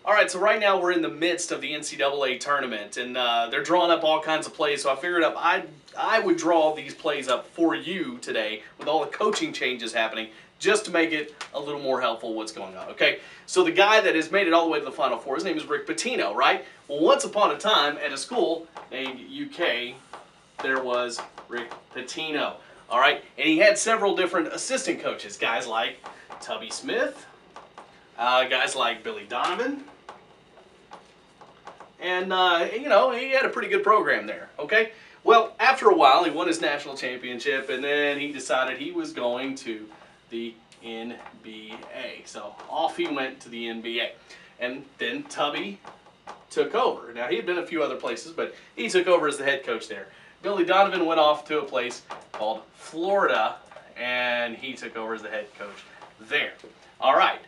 All right, so right now we're in the midst of the NCAA tournament, and they're drawing up all kinds of plays. So I figured up I would draw these plays up for you today with all the coaching changes happening, just to make it a little more helpful what's going on. Okay, so the guy that has made it all the way to the Final Four, his name is Rick Pitino, right? Well, once upon a time at a school named UK, there was Rick Pitino. All right, and he had several different assistant coaches, guys like Tubby Smith, guys like Billy Donovan. And, you know, he had a pretty good program there, okay? Well, after a while, he won his national championship, and then he decided he was going to the NBA. So off he went to the NBA. And then Tubby took over. Now, he had been a few other places, but he took over as the head coach there. Billy Donovan went off to a place called Florida, and he took over as the head coach there. All right.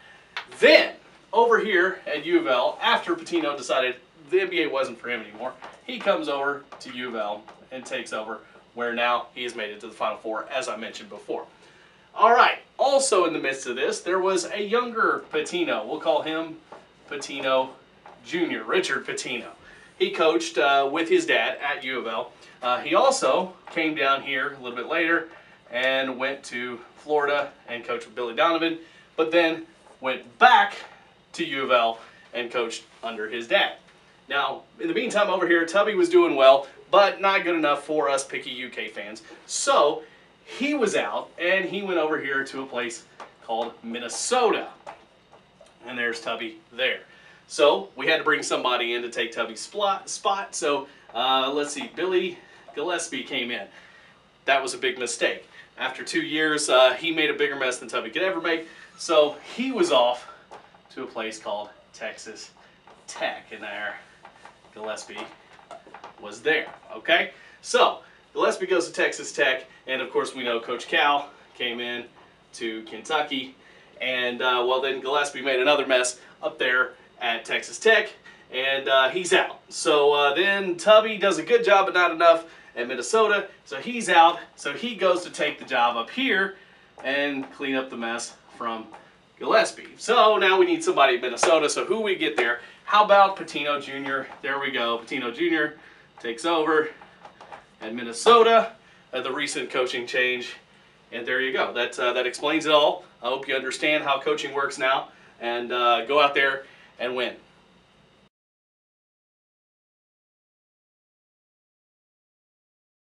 Then, over here at U of L, after Pitino decided the NBA wasn't for him anymore, he comes over to U of L and takes over, where now he has made it to the Final Four, as I mentioned before. All right, also in the midst of this, there was a younger Pitino. We'll call him Pitino Jr., Richard Pitino. He coached with his dad at U of L. He also came down here a little bit later and went to Florida and coached with Billy Donovan, but then went back to U of L and coached under his dad. Now, in the meantime over here, Tubby was doing well, but not good enough for us picky UK fans. So he was out, and he went over here to a place called Minnesota. And there's Tubby there. So we had to bring somebody in to take Tubby's spot. So let's see, Billy Gillespie came in. That was a big mistake. After 2 years, he made a bigger mess than Tubby could ever make. So he was off to a place called Texas Tech, and there Gillespie was there. Okay, so Gillespie goes to Texas Tech, and of course we know Coach Cal came in to Kentucky, and well, then Gillespie made another mess up there at Texas Tech, and he's out. So then Tubby does a good job but not enough at Minnesota, so he's out. So he goes to take the job up here and clean up the mess from Gillespie. So now we need somebody at Minnesota. So who we get there? How about Pitino Jr.? There we go. Pitino Jr. takes over at Minnesota, the recent coaching change. And there you go. That explains it all. I hope you understand how coaching works now, and go out there and win.